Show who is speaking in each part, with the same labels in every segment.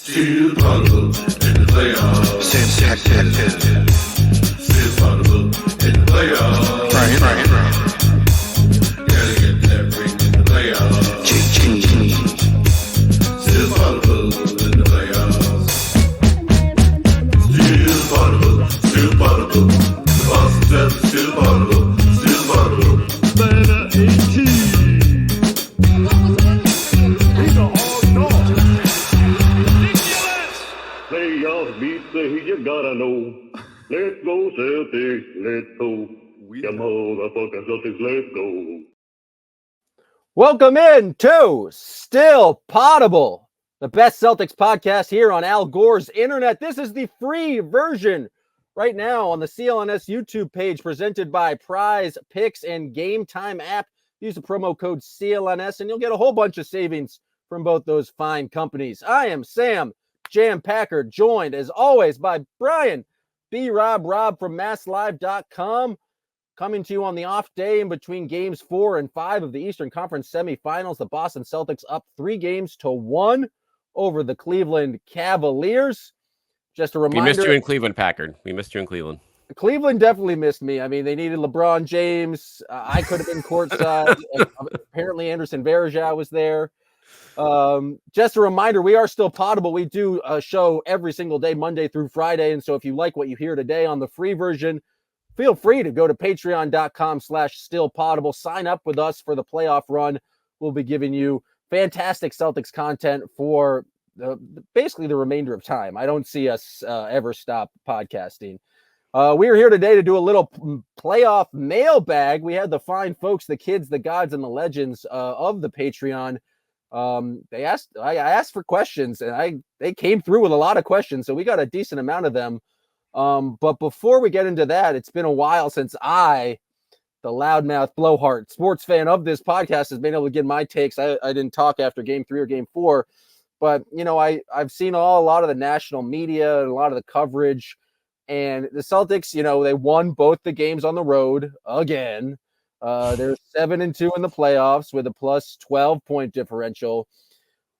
Speaker 1: Still Poddable in the playoffs. Still Poddable in the playoffs. Right. Gotta get that ring in the playoffs. Still Poddable in the playoffs. Still Poddable. The Boston Celtics still Poddable. Banner 18.
Speaker 2: Playoffs beat the Heat, you gotta know. Let's go Celtics, let's go. You motherfucking Celtics, let's go.
Speaker 3: Welcome in to Still Poddable, the best Celtics podcast here on Al Gore's internet. This is the free version right now on the CLNS YouTube page presented by Prize Picks and Game Time app. Use the promo code CLNS and you'll get a whole bunch of savings from both those fine companies. I am Sam Packard, joined as always by Brian B. Robb from MassLive.com, coming to you on the off day in between games 4 and 5 of the Eastern Conference semifinals. The Boston Celtics up 3-1 over the Cleveland Cavaliers. Just a reminder.
Speaker 4: We missed you in Cleveland, Packard. We missed you in Cleveland.
Speaker 3: Cleveland definitely missed me. I mean, they needed LeBron James. I could have been courtside. Apparently, Anderson Varejao was there. Just a reminder, we are still Poddable. We do a show every single day, Monday through Friday. And so if you like what you hear today on the free version, feel free to go to patreon.com/stillpoddable. Sign up with us for the playoff run. We'll be giving you fantastic Celtics content for basically the remainder of time. I don't see us ever stop podcasting. We are here today to do a little playoff mailbag. We had the fine folks, the kids, the gods, and the legends of the Patreon. I asked for questions, and they came through with a lot of questions, so we got a decent amount of them. But before we get into that, it's been a while since the loudmouth blowhard sports fan of this podcast, has been able to get my takes. I didn't talk after game 3 or game 4, but I've seen a lot of the national media and a lot of the coverage, and the Celtics, they won both the games on the road again. They're 7-2 in the playoffs with a plus 12-point differential.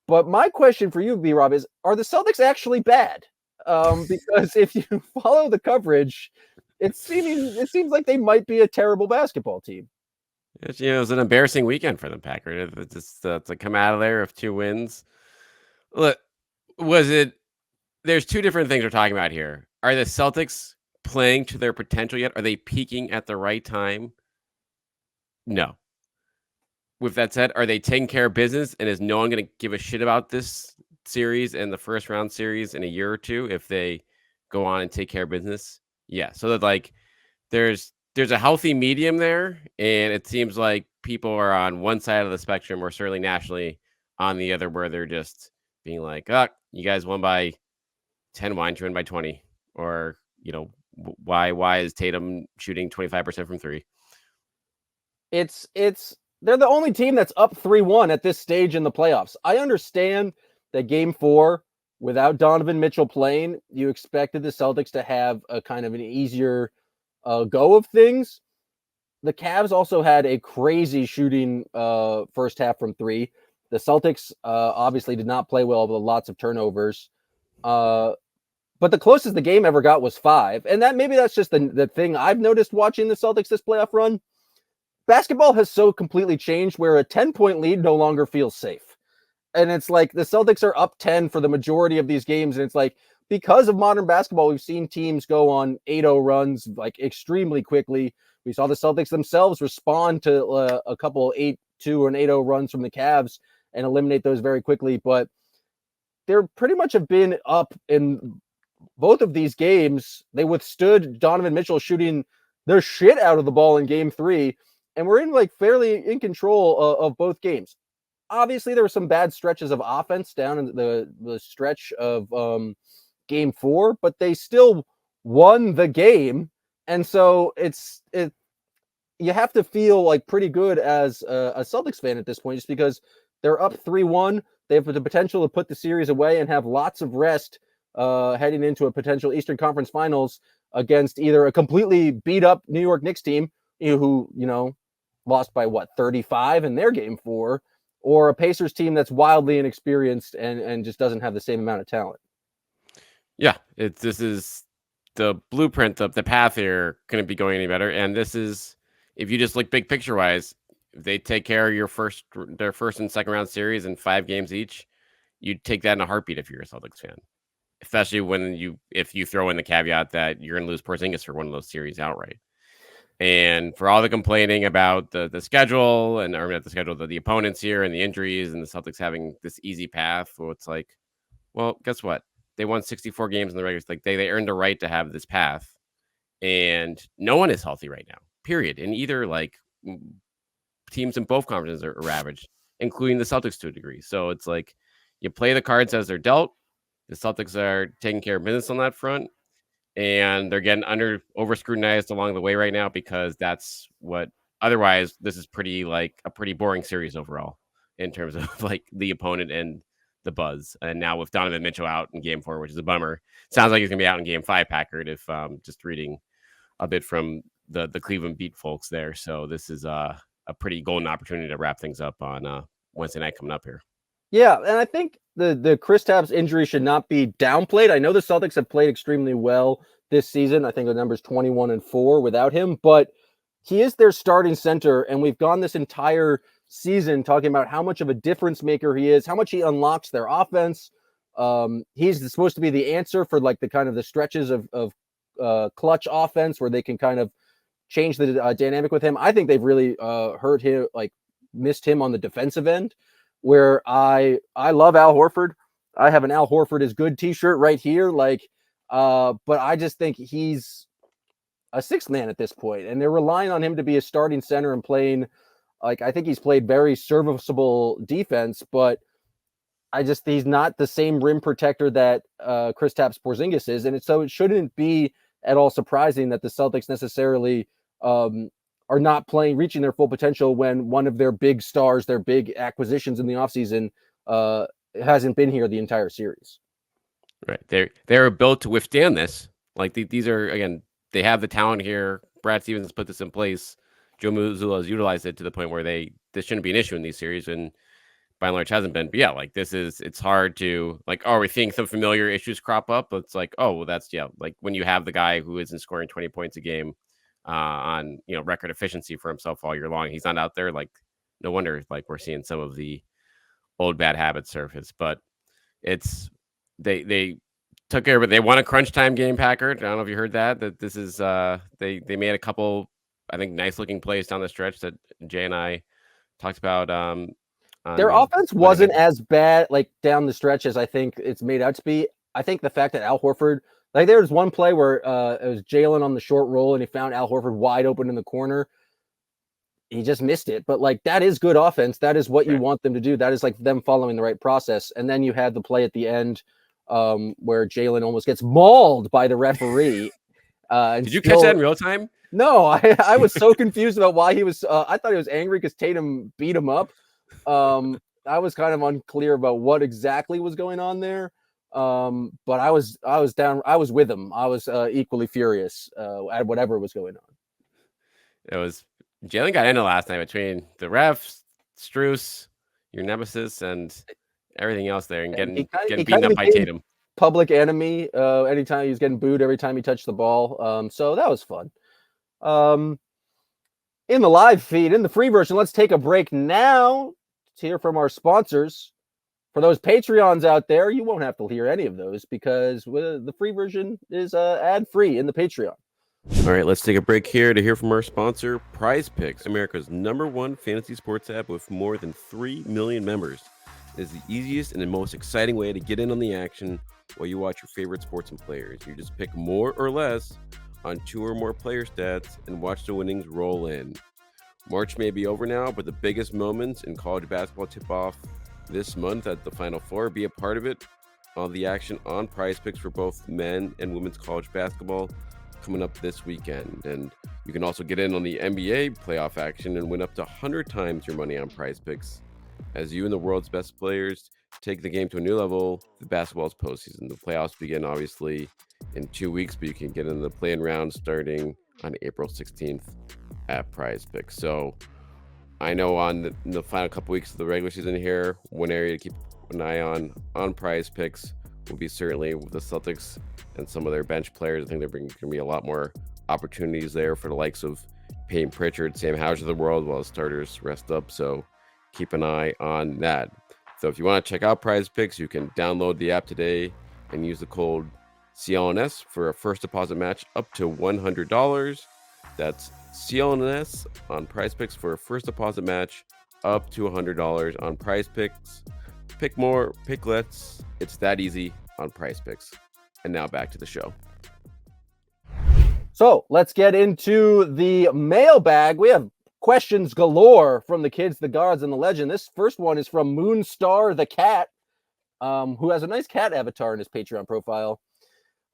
Speaker 3: But my question for you, B-Rob, is: are the Celtics actually bad? Because if you follow the coverage, it seems like they might be a terrible basketball team.
Speaker 4: It was an embarrassing weekend for them, Packard. It's just to come out of there with 2 wins. Look, there's 2 different things we're talking about here. Are the Celtics playing to their potential yet? Are they peaking at the right time? No. With that said, are they taking care of business? And is no one going to give a shit about this series and the first round series in a year or 2 if they go on and take care of business? Yeah. So that there's a healthy medium there, and it seems like people are on one side of the spectrum, or certainly nationally on the other, where they're just being like, "Oh, you guys won by 10, why didn't you win by 20?" Or why is Tatum shooting 25% from 3?
Speaker 3: They're the only team that's up 3-1 at this stage in the playoffs. I understand that game 4, without Donovan Mitchell playing, you expected the Celtics to have a kind of an easier go of things. The Cavs also had a crazy shooting first half from 3. The Celtics obviously did not play well with lots of turnovers. But the closest the game ever got was 5. And that's just the thing I've noticed watching the Celtics this playoff run. Basketball has so completely changed where a 10-point lead no longer feels safe. And it's like the Celtics are up 10 for the majority of these games. And it's like, because of modern basketball, we've seen teams go on 8-0 runs extremely quickly. We saw the Celtics themselves respond to a couple 8-2 and 8-0 runs from the Cavs and eliminate those very quickly. But they're pretty much have been up in both of these games. They withstood Donovan Mitchell shooting their shit out of the ball in game 3. And we're in fairly in control of both games. Obviously, there were some bad stretches of offense down in the stretch of game 4, but they still won the game. And so you have to feel pretty good as a Celtics fan at this point, just because they're up 3-1. They have the potential to put the series away and have lots of rest heading into a potential Eastern Conference Finals against either a completely beat up New York Knicks team, who lost by 35 in their game 4, or a Pacers team that's wildly inexperienced and just doesn't have the same amount of talent.
Speaker 4: Yeah, this is the blueprint of the path here. Couldn't be going any better. And this is, if you just look big picture wise, if they take care of their first and second round series in 5 games each, you'd take that in a heartbeat if you're a Celtics fan. Especially if you throw in the caveat that you're going to lose Porzingis for one of those series outright. And for all the complaining about the schedule and or not the schedule, the opponents here and the injuries and the Celtics having this easy path, well, it's like, well, guess what? They won 64 games in the regular. Like they earned a right to have this path, and no one is healthy right now. Period. And either teams in both conferences are ravaged, including the Celtics to a degree. So it's like you play the cards as they're dealt. The Celtics are taking care of business on that front, and they're getting over scrutinized along the way right now because that's what. Otherwise, this is pretty boring series overall in terms of like the opponent and the buzz. And now with Donovan Mitchell out in Game 4, which is a bummer, sounds like he's gonna be out in Game 5. Packard, if just reading a bit from the Cleveland beat folks there. So this is a pretty golden opportunity to wrap things up on Wednesday night coming up here.
Speaker 3: Yeah, and I think the Kristaps injury should not be downplayed. I know the Celtics have played extremely well this season. I think the number's 21-4 without him, but he is their starting center, and we've gone this entire season talking about how much of a difference maker he is, how much he unlocks their offense. He's supposed to be the answer for like the kind of the stretches of clutch offense where they can kind of change the dynamic with him. I think they've really hurt him, like missed him on the defensive end, where I love Al Horford. I have an Al Horford is good t-shirt right here. But I just think he's a sixth man at this point, and they're relying on him to be a starting center and playing. Like, I think he's played very serviceable defense, but he's not the same rim protector that Kristaps Porzingis is. And so it shouldn't be at all surprising that the Celtics necessarily are not reaching their full potential when one of their big stars, their big acquisitions in the offseason hasn't been here the entire series.
Speaker 4: Right. They're built to withstand this. Like these are, again, they have the talent here. Brad Stevens put this in place. Joe Mazzulla has utilized it to the point where this shouldn't be an issue in these series, and by and large hasn't been. But yeah, like it's hard to like, we're seeing some familiar issues crop up. But it's like, well, that's like when you have the guy who isn't scoring 20 points a game on record efficiency for himself all year long. He's not out there. Like, no wonder like we're seeing some of the old bad habits surface. But it's they took care of it. They won a crunch time game, Packard. I don't know if you heard that this is they made a couple, I think, nice looking plays down the stretch that Jay and I talked about.
Speaker 3: Their offense wasn't as bad like down the stretch as I think it's made out to be. I think the fact that Al Horford, like there was one play where it was Jalen on the short roll and he found Al Horford wide open in the corner. He just missed it. But like, that is good offense. That is what you want them to do. That is like them following the right process. And then you had the play at the end where Jalen almost gets mauled by the referee.
Speaker 4: Did you catch that in real time?
Speaker 3: No, I was so confused about why he was. I thought he was angry because Tatum beat him up. I was kind of unclear about what exactly was going on there. But I was down. I was with him. I was equally furious at whatever was going on.
Speaker 4: It was Jalen got into last night between the refs, Strus, your nemesis, and everything else there, and getting beaten up by Tatum.
Speaker 3: Public enemy. Anytime he was getting booed, every time he touched the ball. So that was fun. In the live feed, in the free version, let's take a break now to hear from our sponsors. For those Patreons out there, you won't have to hear any of those because the free version is ad-free in the Patreon.
Speaker 4: All right, let's take a break here to hear from our sponsor, Prize Picks, America's #1 fantasy sports app with more than 3 million members. It is the easiest and the most exciting way to get in on the action while you watch your favorite sports and players. You just pick more or less on 2 or more player stats and watch the winnings roll in. March may be over now, but the biggest moments in college basketball tip off this month at the Final Four. Be a part of it. All the action on Prize Picks for both men and women's college basketball coming up this weekend. And you can also get in on the NBA playoff action and win up to 100 times your money on Prize Picks as you and the world's best players take the game to a new level. The basketball's postseason. The playoffs begin obviously in 2 weeks, but you can get in the play-in round starting on April 16th at Prize Picks. So I know in the final couple weeks of the regular season here, one area to keep an eye on Prize Picks will be certainly with the Celtics and some of their bench players. I think there's going to be a lot more opportunities there for the likes of Peyton Pritchard, Sam Hauser of the world, while starters rest up. So keep an eye on that. So if you want to check out Prize Picks, you can download the app today and use the code CLNS for a first deposit match up to $100. That's CLNS on Prize Picks for a first deposit match up to $100 on Prize Picks. Pick more, pick less. It's that easy on Prize Picks. And now back to the show.
Speaker 3: So let's get into the mailbag. We have questions galore from the kids, the gods, and the legend. This first one is from Moonstar the Cat, who has a nice cat avatar in his Patreon profile.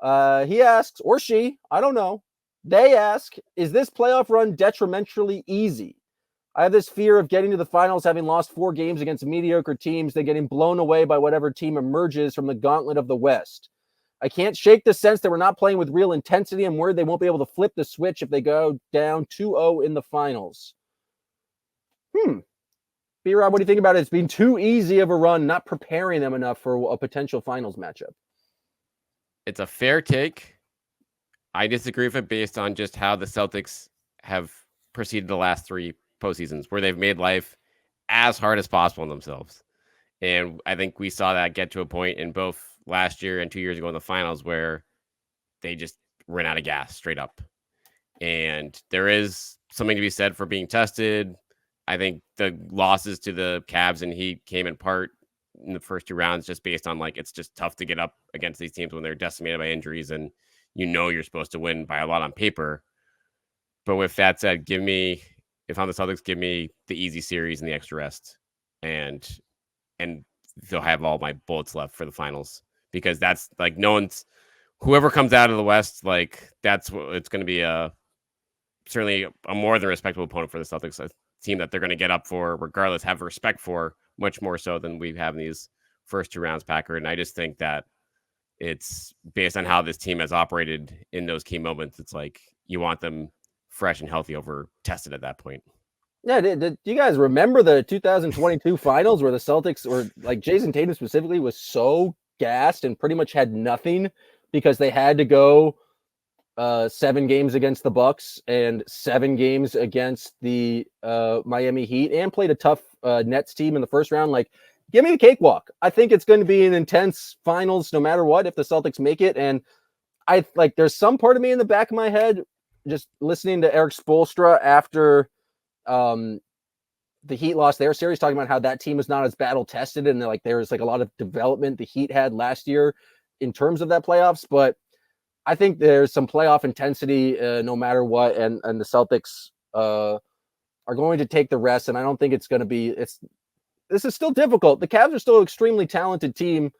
Speaker 3: He asks, or she, I don't know. They ask, is this playoff run detrimentally easy? I have this fear of getting to the finals, having lost 4 games against mediocre teams, then getting blown away by whatever team emerges from the gauntlet of the West. I can't shake the sense that we're not playing with real intensity. I'm worried they won't be able to flip the switch if they go down 2-0 in the finals. B-Rob, what do you think about it? It's been too easy of a run, not preparing them enough for a potential finals matchup.
Speaker 4: It's a fair take. I disagree with it based on just how the Celtics have proceeded the last 3 postseasons, where they've made life as hard as possible on themselves. And I think we saw that get to a point in both last year and 2 years ago in the finals where they just ran out of gas straight up. And there is something to be said for being tested. I think the losses to the Cavs and Heat came in part in the first 2 rounds just based on it's just tough to get up against these teams when they're decimated by injuries and you're supposed to win by a lot on paper. But with that said, if I'm the Celtics, give me the easy series and the extra rest. And they'll have all my bullets left for the finals, because that's whoever comes out of the West, that's what it's going to be certainly a more than respectable opponent for the Celtics, a team that they're going to get up for regardless, have respect for much more so than we have in these first 2 rounds, Packard. And I just think that it's based on how this team has operated in those key moments. It's you want them fresh and healthy over tested at that point.
Speaker 3: Yeah, do you guys remember the 2022 finals where the Celtics, or Jason Tatum specifically, was so gassed and pretty much had nothing because they had to go 7 games against the Bucks and 7 games against the Miami Heat, and played a tough Nets team in the first round? Give me the cakewalk. I think it's going to be an intense finals no matter what if the Celtics make it. And there's some part of me in the back of my head just listening to Eric Spoelstra after the Heat lost their series, talking about how that team is not as battle tested, and there's a lot of development the Heat had last year in terms of that playoffs. But I think there's some playoff intensity no matter what, and the Celtics are going to take the rest. And I don't think it's going to be. This is still difficult. The Cavs are still an extremely talented team.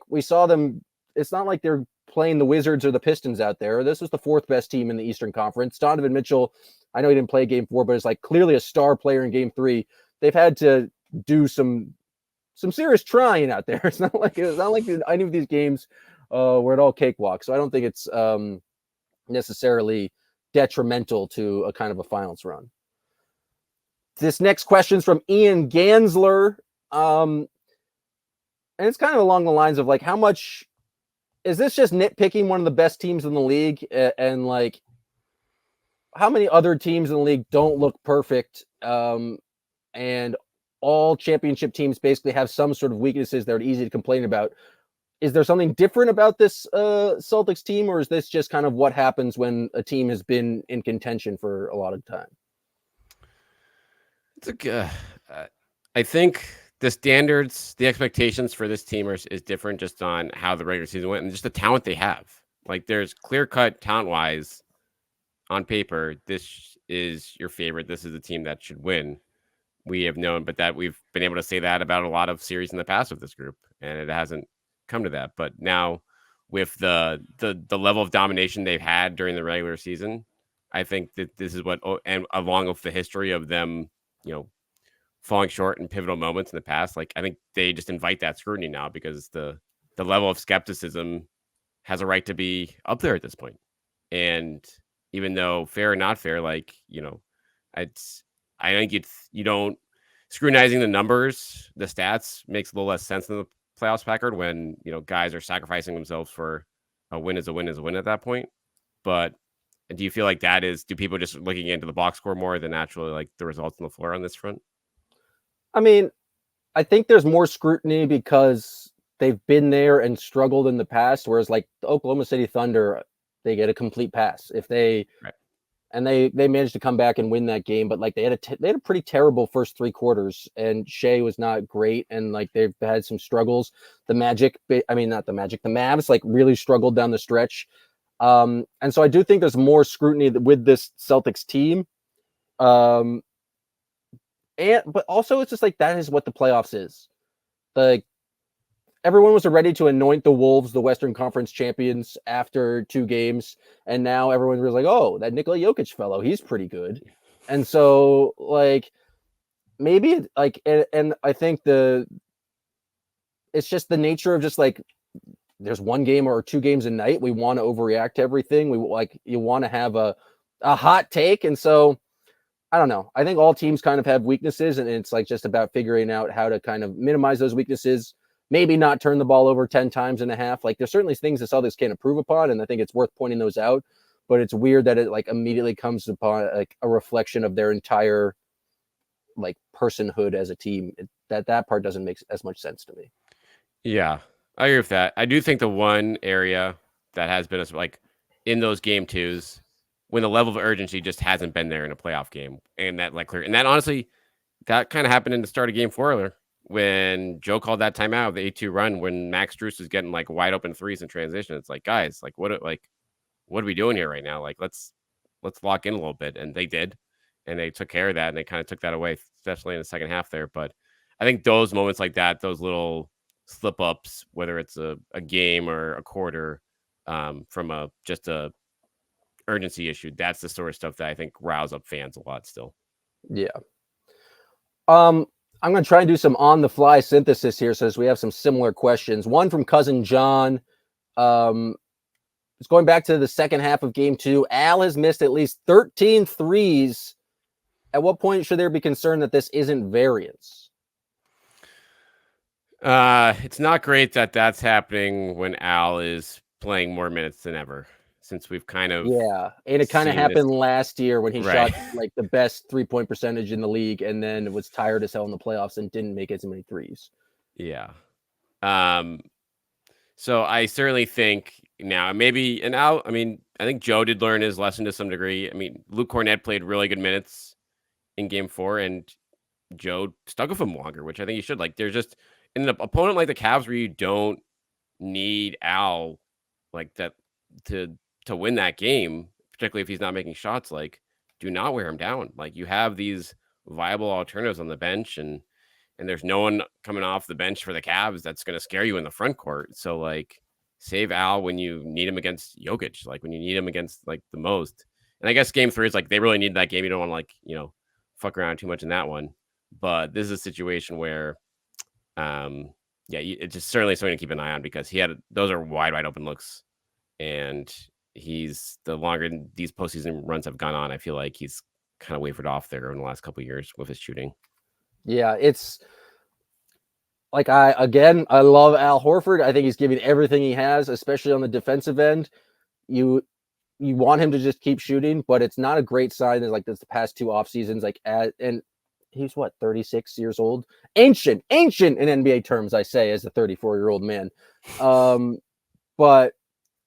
Speaker 3: We saw them. It's not like they're playing the Wizards or the Pistons out there. This was the 4th best team in the Eastern Conference. Donovan Mitchell, I know he didn't play game 4, but is clearly a star player in game 3. They've had to do some serious trying out there. It's not like any of these games were at all cakewalk. So I don't think it's necessarily detrimental to a kind of a finals run. This next question is from Ian Gansler. And it's kind of along the lines of how much is this just nitpicking one of the best teams in the league? And how many other teams in the league don't look perfect? And all championship teams basically have some sort of weaknesses that are easy to complain about. Is there something different about this Celtics team, or is this just kind of what happens when a team has been in contention for a lot of time?
Speaker 4: I think the standards, the expectations for this team is different just on how the regular season went and just the talent they have. There's clear-cut talent-wise on paper. This is your favorite. This is the team that should win. We have known, but that we've been able to say that about a lot of series in the past with this group, and it hasn't come to that. But now, with the level of domination they've had during the regular season, I think that this is and along with the history of them, falling short in pivotal moments in the past, I think they just invite that scrutiny now, because the level of skepticism has a right to be up there at this point. And even though fair or not fair, I think you don't scrutinizing the numbers, the stats makes a little less sense in the playoffs, Packard, when guys are sacrificing themselves for a win is a win is a win at that point. But do you feel like do people just looking into the box score more than actually like the results on the floor on this front?
Speaker 3: I mean, I think there's more scrutiny because they've been there and struggled in the past, whereas like the Oklahoma City Thunder, they get a complete pass if they
Speaker 4: Right.
Speaker 3: and they managed to come back and win that game, but like they had a pretty terrible first 3 quarters, and Shea was not great, and like they've had some struggles. The Mavs like really struggled down the stretch, and so I do think there's more scrutiny with this Celtics team, but also it's just like that is what the playoffs is. Like everyone was ready to anoint the Wolves the Western Conference champions after 2 games, and now everyone was like, "Oh, that Nikola Jokic fellow, he's pretty good." And so, like, maybe and I think it's just the nature of just like there's 1 game or 2 games a night. We want to overreact to everything. You want to have a hot take, and so I don't know. I think all teams kind of have weaknesses, and it's like just about figuring out how to kind of minimize those weaknesses. Maybe not turn the ball over 10 times and a half. Like there's certainly things the Celtics can't improve upon, and I think it's worth pointing those out. But it's weird that it like immediately comes upon like a reflection of their entire like personhood as a team. That part doesn't make as much sense to me.
Speaker 4: Yeah, I agree with that. I do think the one area that has been like in those game 2s when the level of urgency just hasn't been there in a playoff game, and that like clear, and that honestly that kind of happened in the start of game 4 when Joe called that timeout, the 8-2 run, when Max Strus was getting like wide open threes in transition. It's like, guys, like what are we doing here right now? Like let's lock in a little bit, and they did, and they took care of that, and they kind of took that away, especially in the second half there. But I think those moments like that, those little slip ups, whether it's a game or a quarter, from just a urgency issue, that's the sort of stuff that I think riles up fans a lot still.
Speaker 3: Yeah. I'm going to try and do some on-the-fly synthesis here, so as we have some similar questions. One from Cousin John. It's going back to the second half of game 2. Al has missed at least 13 threes. At what point should there be concern that this isn't variance?
Speaker 4: It's not great that that's happening when Al is playing more minutes than ever, since we've kind of
Speaker 3: and it kind of happened last year when he
Speaker 4: Right.
Speaker 3: shot like the best 3-point percentage in the league, and then was tired as hell in the playoffs and didn't make as many threes.
Speaker 4: Yeah. So I certainly think now maybe and Al. I mean, I think Joe did learn his lesson to some degree. I mean, Luke Cornett played really good minutes in game 4, and Joe stuck with him longer, which I think he should. Like, there's just in an opponent like the Cavs where you don't need Al like that to win that game, particularly if he's not making shots. Like, do not wear him down. Like, you have these viable alternatives on the bench, and there's no one coming off the bench for the Cavs that's going to scare you in the front court. So, like, save Al when you need him against Jokic, like when you need him against like the most. And I guess game 3 is like they really need that game. You don't want to like fuck around too much in that one. But this is a situation where, it's just certainly something to keep an eye on, because those are wide open looks, and the longer these postseason runs have gone on, I feel like he's kind of wavered off there in the last couple of years with his shooting.
Speaker 3: Yeah, it's like I love Al Horford. I think he's giving everything he has, especially on the defensive end. You want him to just keep shooting, but it's not a great sign that like this the past 2 off seasons, and he's 36 years old, ancient in NBA terms, I say, as a 34-year-old man. But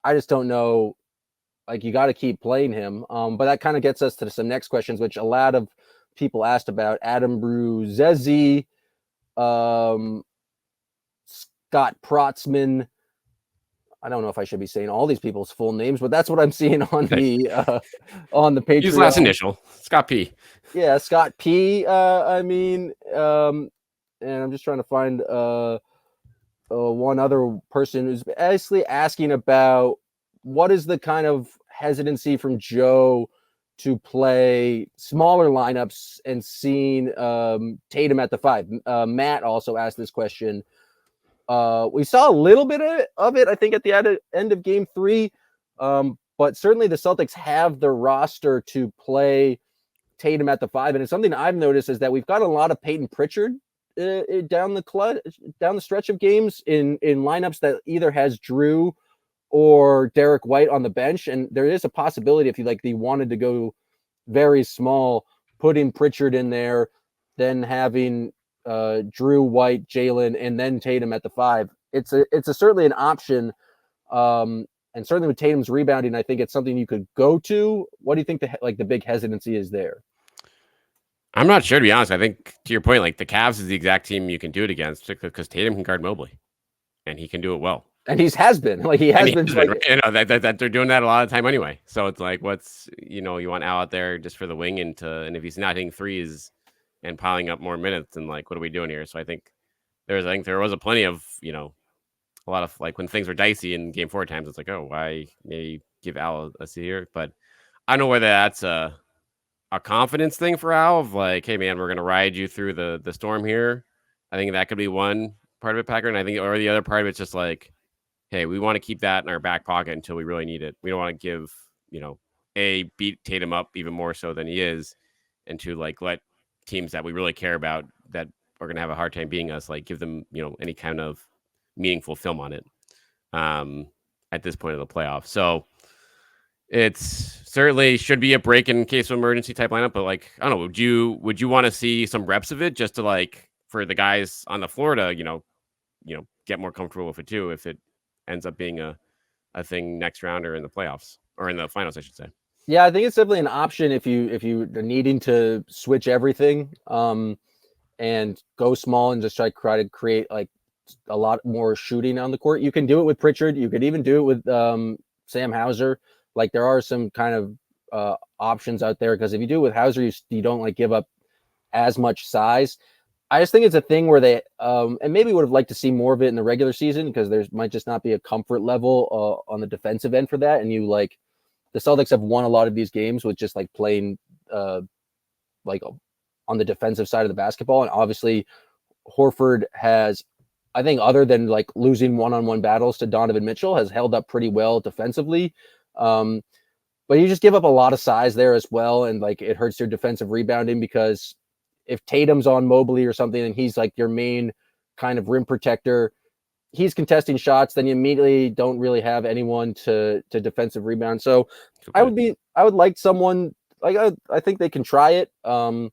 Speaker 3: I just don't know. Like, you got to keep playing him. But that kind of gets us to some next questions, which a lot of people asked about. Adam Bruzezi, Scott Protzman. I don't know if I should be saying all these people's full names, but that's what I'm seeing on the Patreon.
Speaker 4: His last initial, Scott P.
Speaker 3: Yeah, Scott P. And I'm just trying to find one other person who's basically asking about what is the kind of hesitancy from Joe to play smaller lineups and seeing Tatum at the 5. Matt also asked this question. We saw a little bit of it, I think, at the end of game 3. But certainly the Celtics have the roster to play Tatum at the 5. And it's something I've noticed is that we've got a lot of Peyton Pritchard down the stretch of games in lineups that either has Drew or Derek White on the bench. And there is a possibility if you wanted to go very small, putting Pritchard in there, then having Drew, White, Jalen, and then Tatum at the 5. It's certainly an option. And certainly with Tatum's rebounding, I think it's something you could go to. What do you think the big hesitancy is there?
Speaker 4: I'm not sure, to be honest. I think, to your point, like the Cavs is the exact team you can do it against, particularly because Tatum can guard Mobley, and he can do it well.
Speaker 3: And he has been. Right?
Speaker 4: That they're doing that a lot of the time anyway. So it's like, you want Al out there just for the wing, and if he's not hitting threes and piling up more minutes, then like, what are we doing here? So I think there was a plenty of, a lot of like when things were dicey in game 4 times, it's like, oh, why maybe give Al a seat here? But I don't know whether that's a confidence thing for Al of like, hey man, we're gonna ride you through the storm here. I think that could be one part of it, Packard. And I think, or the other part of it's just like, hey, we want to keep that in our back pocket until we really need it. We don't want to give, beat Tatum up even more so than he is, and to like let teams that we really care about that are gonna have a hard time beating us, like give them, any kind of meaningful film on it at this point of the playoffs. So it's certainly should be a break in case of emergency type lineup, but like, I don't know, would you want to see some reps of it just to like for the guys on the floor to, get more comfortable with it too, if it ends up being a thing next round or in the playoffs or in the finals, I should say.
Speaker 3: Yeah, I think it's definitely an option if you are needing to switch everything and go small and just try to create like a lot more shooting on the court. You can do it with Pritchard. You could even do it with Sam Hauser. Like there are some kind of options out there, because if you do it with Hauser, you don't like give up as much size. I just think it's a thing where they and maybe would have liked to see more of it in the regular season, because there might just not be a comfort level on the defensive end for that. And the Celtics have won a lot of these games with just like playing like on the defensive side of the basketball. And obviously Horford has, I think, other than like losing one-on-one battles to Donovan Mitchell, has held up pretty well defensively. But you just give up a lot of size there as well. And like, it hurts your defensive rebounding, because if Tatum's on Mobley or something and he's like your main kind of rim protector, he's contesting shots, then you immediately don't really have anyone to defensive rebound. So okay. I would like someone like, I think they can try it. But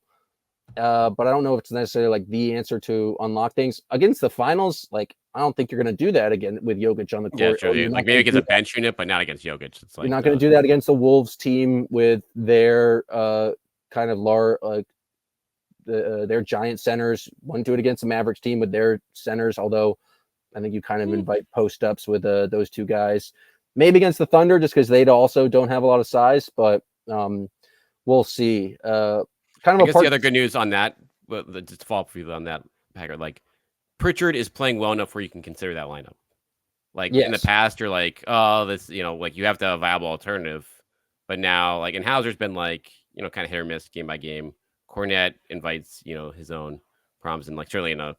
Speaker 3: I don't know if it's necessarily like the answer to unlock things against the finals. Like, I don't think you're going to do that again with Jokic on the court.
Speaker 4: Yeah, true. Like maybe against a bench unit, but not against Jokic. It's like
Speaker 3: you're not going to do that against the Wolves team with their kind of their giant centers. Wouldn't do it against the Mavericks team with their centers, although I think you kind of invite post ups with those two guys. Maybe against the Thunder, just because they also don't have a lot of size, but we'll see.
Speaker 4: I guess the other good news on that, just to follow up for you on that, Packard, like Pritchard is playing well enough where you can consider that lineup. Like in the past, you're like, oh, this, like you have to have a viable alternative. But now, like, and Hauser's been like, kind of hit or miss game by game. Cornette invites, his own problems, and like certainly in a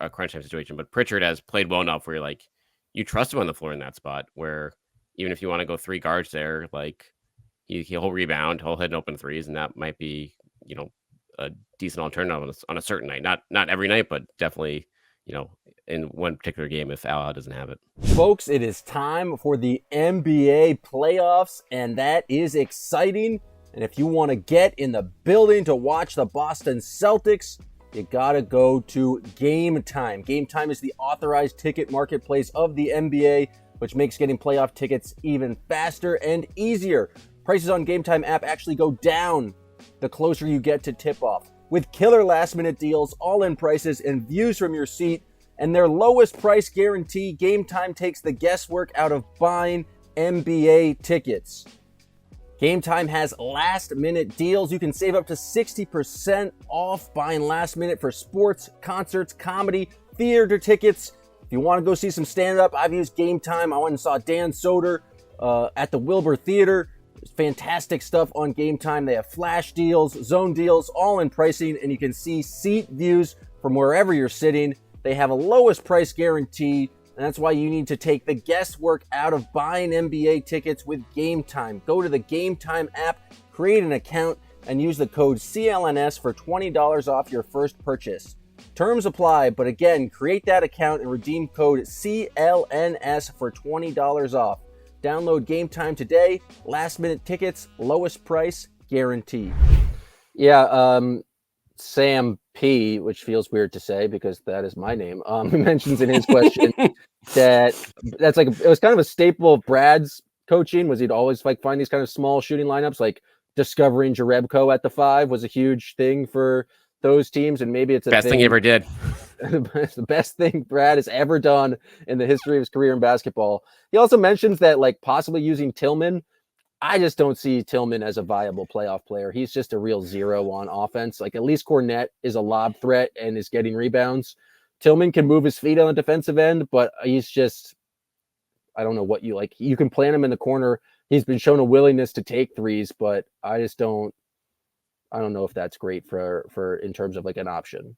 Speaker 4: crunch time situation. But Pritchard has played well enough where you're like, you trust him on the floor in that spot, where even if you want to go 3 guards there, like he'll rebound, he'll hit open threes, and that might be, a decent alternative on a certain night. Not every night, but definitely, in one particular game if Al doesn't have it.
Speaker 3: Folks, it is time for the NBA playoffs, and that is exciting. And if you want to get in the building to watch the Boston Celtics, you got to go to Game Time. Game Time is the authorized ticket marketplace of the NBA, which makes getting playoff tickets even faster and easier. Prices on Game Time app actually go down the closer you get to tip-off. With killer last-minute deals, all-in prices, and views from your seat, and their lowest price guarantee, Game Time takes the guesswork out of buying NBA tickets. Game Time has last-minute deals. You can save up to 60% off buying last minute for sports, concerts, comedy, theater tickets. If you want to go see some stand-up, I've used Game Time. I went and saw Dan Soder at the Wilbur Theater. Fantastic stuff on Game Time. They have flash deals, zone deals, all in pricing, and you can see seat views from wherever you're sitting. They have a lowest price guarantee, and that's why you need to take the guesswork out of buying NBA tickets with Game Time. Go to the Game Time app, create an account, and use the code CLNS for $20 off your first purchase. Terms apply, but again, create that account and redeem code CLNS for $20 off. Download Game Time today. Last-minute tickets, lowest price, guaranteed. Yeah, Sam P, which feels weird to say because that is my name, mentions in his question that's like it was kind of a staple of Brad's coaching. Was he'd always like find these kind of small shooting lineups, like discovering Jerebko at the 5 was a huge thing for those teams, and maybe it's a
Speaker 4: best thing he ever did.
Speaker 3: The best thing Brad has ever done in the history of his career in basketball. He also mentions that like possibly using Tillman. I just don't see Tillman as a viable playoff player. He's just a real zero on offense. Like at least Cornette is a lob threat and is getting rebounds. Tillman can move his feet on the defensive end, but he's just, I don't know what you like. You can plant him in the corner. He's been shown a willingness to take threes, but I don't know if that's great for in terms of like an option.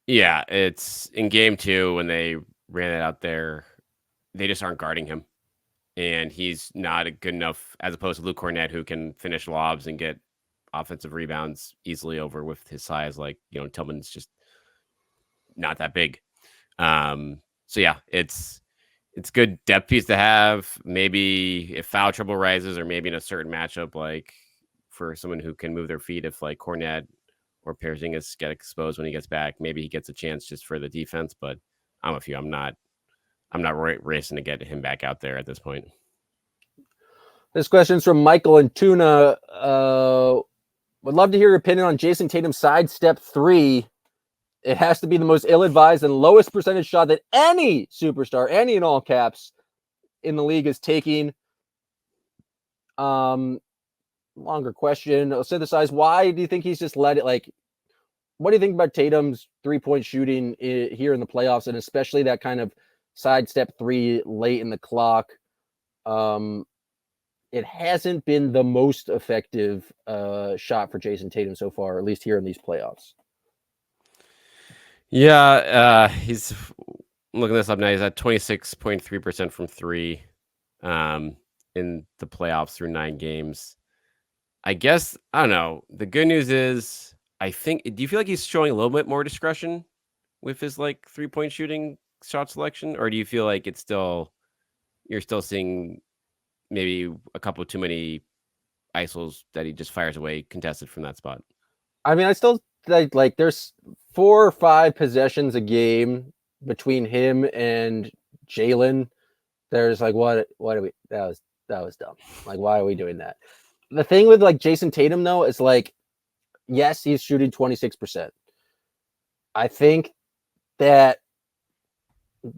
Speaker 4: Yeah, it's in game 2 when they ran it out there, they just aren't guarding him. And he's not good enough as opposed to Luke Cornette, who can finish lobs and get offensive rebounds easily over with his size. Like, Tillman's just not that big. So yeah, it's good depth piece to have. Maybe if foul trouble rises, or maybe in a certain matchup, like for someone who can move their feet, if like Cornette or Porzingis get exposed when he gets back, maybe he gets a chance just for the defense. But I'm with you. I'm not racing to get him back out there at this point.
Speaker 3: This question's from Michael and Tuna. Would love to hear your opinion on Jason Tatum's sidestep 3. It has to be the most ill-advised and lowest percentage shot that any superstar, any in all caps, in the league is taking. Longer question. I'll synthesize. Why do you think he's just let it, like, what do you think about Tatum's 3-point shooting here in the playoffs, and especially that kind of sidestep 3 late in the clock? It hasn't been the most effective shot for Jason Tatum so far, at least here in these playoffs.
Speaker 4: Yeah, he's looking this up now. He's at 26.3% from 3 in the playoffs through 9 games. I guess, I don't know. The good news is, do you feel like he's showing a little bit more discretion with his like 3-point shooting shot selection? Or do you feel like you're still seeing maybe a couple too many ISOs that he just fires away contested from that spot?
Speaker 3: I mean, I still like there's 4 or 5 possessions a game between him and Jalen. There's like, what are we, that was dumb. Like, why are we doing that? The thing with like Jason Tatum though, is like, yes, he's shooting 26%. I think that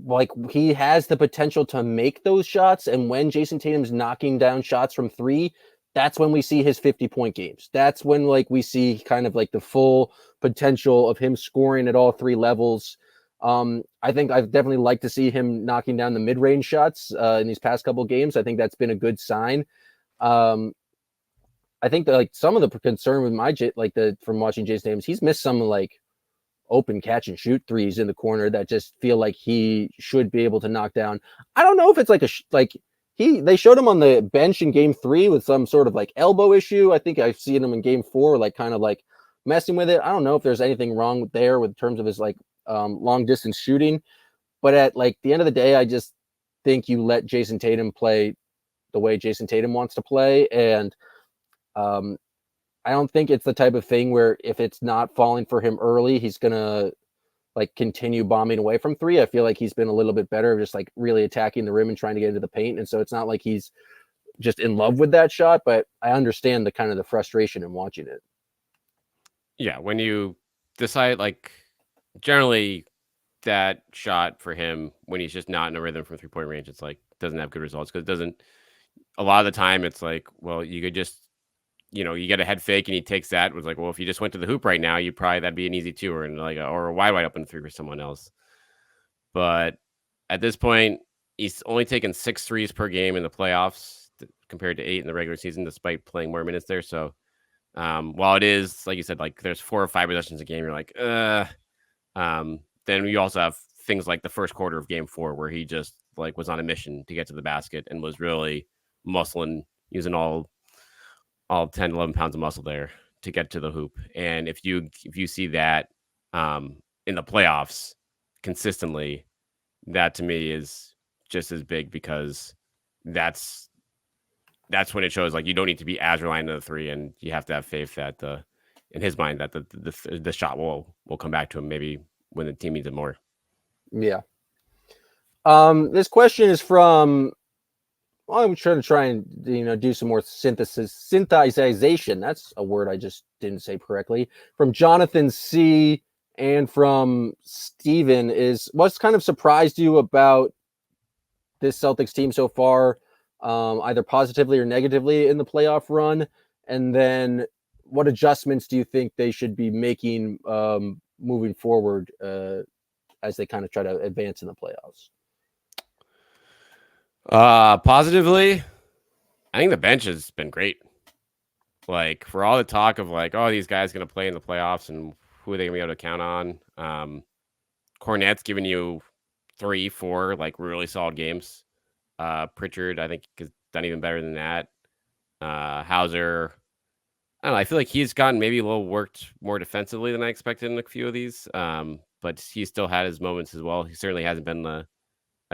Speaker 3: like he has the potential to make those shots. And when Jason Tatum's knocking down shots from 3, that's when we see his 50-point games. That's when like we see kind of like the full potential of him scoring at all 3 levels. I think I've definitely liked to see him knocking down the mid-range shots in these past couple games. I think that's been a good sign. I think that like some of the concern with from watching Jason Tatum, he's missed some like open catch and shoot threes in the corner that just feel like he should be able to knock down. I don't know if it's like they showed him on the bench in game 3 with some sort of like elbow issue. I think I've seen him in game 4, like kind of like messing with it. I don't know if there's anything wrong there with terms of his like long distance shooting, but at like the end of the day, I just think you let Jason Tatum play the way Jason Tatum wants to play. And I don't think it's the type of thing where if it's not falling for him early, he's going to like continue bombing away from 3. I feel like he's been a little bit better, just like really attacking the rim and trying to get into the paint. And so it's not like he's just in love with that shot, but I understand the kind of the frustration in watching it.
Speaker 4: Yeah. When you decide, like, generally that shot for him, when he's just not in a rhythm from 3-point range, it's like, doesn't have good results because a lot of the time it's like, well, you could just, you get a head fake and he takes that. It was like, well, if you just went to the hoop right now, that'd be an easy 2 or a wide open 3 for someone else. But at this point, he's only taken 6 threes per game in the playoffs compared to 8 in the regular season, despite playing more minutes there. So while it is, like you said, like there's 4 or 5 possessions a game, you're like, then you also have things like the first quarter of game 4, where he just like was on a mission to get to the basket and was really muscling, using all all 10, 11 pounds of muscle there to get to the hoop. And if you see that in the playoffs consistently, that to me is just as big, because that's when it shows like you don't need to be as reliant on the three, and you have to have faith that in his mind that the shot will come back to him maybe when the team needs it more.
Speaker 3: Yeah. This question is from, I'm trying and do some more synthesization. That's a word I just didn't say correctly. From Jonathan C. and from Steven is, what's kind of surprised you about this Celtics team so far, either positively or negatively in the playoff run? And then what adjustments do you think they should be making moving forward as they kind of try to advance in the playoffs?
Speaker 4: Positively, I think the bench has been great. Like, for all the talk of like, oh, these guys going to play in the playoffs and who are they going to be able to count on? Cornette's giving you 3-4 like really solid games. Pritchard, I think, has done even better than that. Hauser, I don't know. I feel like he's gotten maybe a little worked more defensively than I expected in a few of these. But he still had his moments as well. He certainly hasn't been a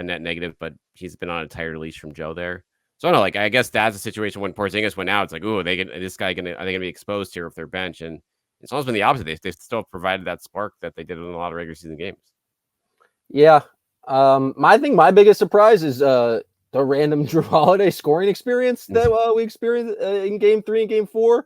Speaker 4: net negative, but he's been on a tighter leash from Joe there. So I don't know, like, I guess that's a situation when Porzingis went out. It's like, ooh, are they gonna be exposed here with their bench? And it's almost been the opposite. They still provided that spark that they did in a lot of regular season games.
Speaker 3: Yeah. My biggest surprise is the random Drew Holiday scoring experience that we experienced in Game 3 and Game 4.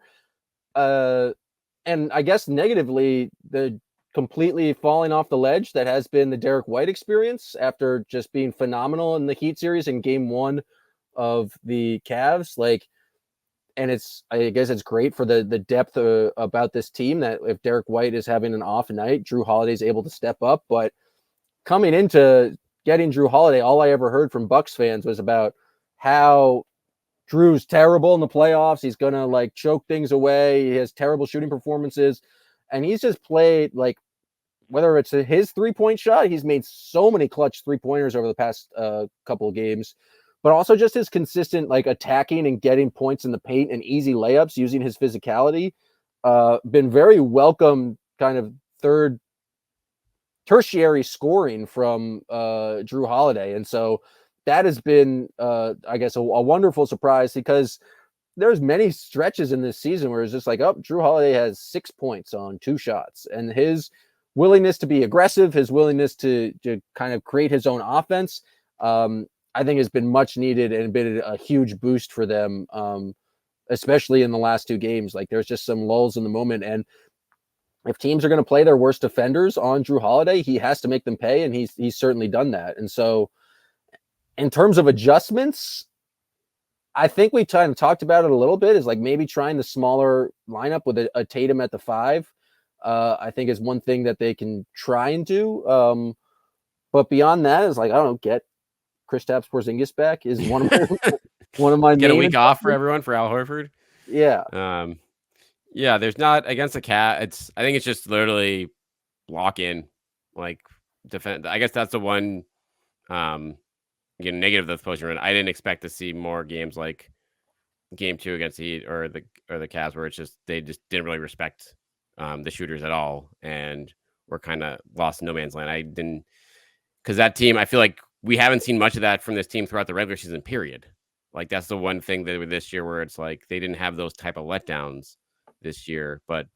Speaker 3: And I guess negatively, the completely falling off the ledge that has been the Derek White experience after just being phenomenal in the Heat series in Game 1 of the Cavs. And I guess it's great for the depth about this team that if Derek White is having an off night, Drew Holiday is able to step up. But coming into getting Drew Holiday, all I ever heard from Bucks fans was about how Drew's terrible in the playoffs. He's going to choke things away. He has terrible shooting performances. And he's just played whether it's his 3-point shot, he's made so many clutch 3-pointers over the past couple of games, but also just his consistent attacking and getting points in the paint and easy layups using his physicality. Been very welcome kind of tertiary scoring from Drew Holiday. And so that has been, I guess, a wonderful surprise, because there's many stretches in this season where it's just Drew Holiday has 6 points on 2 shots, and his willingness to be aggressive, his willingness to kind of create his own offense, I think has been much needed and been a huge boost for them, especially in the last 2 games. There's just some lulls in the moment, and if teams are going to play their worst defenders on Drew Holiday, he has to make them pay, and he's certainly done that. And so in terms of adjustments, I think we kind of talked about it a little bit, is maybe trying the smaller lineup with a Tatum at the 5. I think is one thing that they can try and do. But beyond that is I don't know, get Kristaps Porzingis back is one of my
Speaker 4: get
Speaker 3: main
Speaker 4: a week off for everyone for Al Horford.
Speaker 3: Yeah.
Speaker 4: Yeah, there's not against the Cat. I think it's just literally lock in, defend. I guess that's the one negative that's supposed to run. I didn't expect to see more games like Game 2 against the Heat or the Cavs, where they just didn't really respect the shooters at all, and we're kind of lost in no man's land. Because that team, I feel like we haven't seen much of that from this team throughout the regular season period. That's the one thing that this year where it's they didn't have those type of letdowns this year. But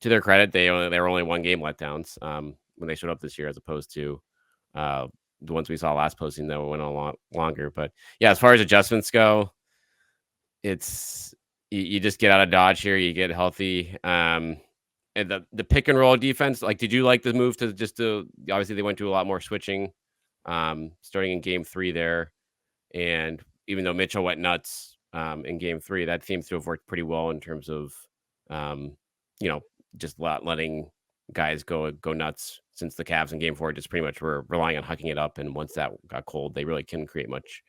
Speaker 4: to their credit, they were only 1 game letdowns when they showed up this year, as opposed to the ones we saw last postseason that went on a lot longer. But yeah, as far as adjustments go, it's you just get out of Dodge here, you get healthy. And the pick and roll defense, did you like the move to obviously they went to a lot more switching starting in Game 3 there, and even though Mitchell went nuts in Game 3, that seems to have worked pretty well in terms of just letting guys go nuts, since the Cavs in Game 4 just pretty much were relying on hucking it up, and once that got cold, they really couldn't create much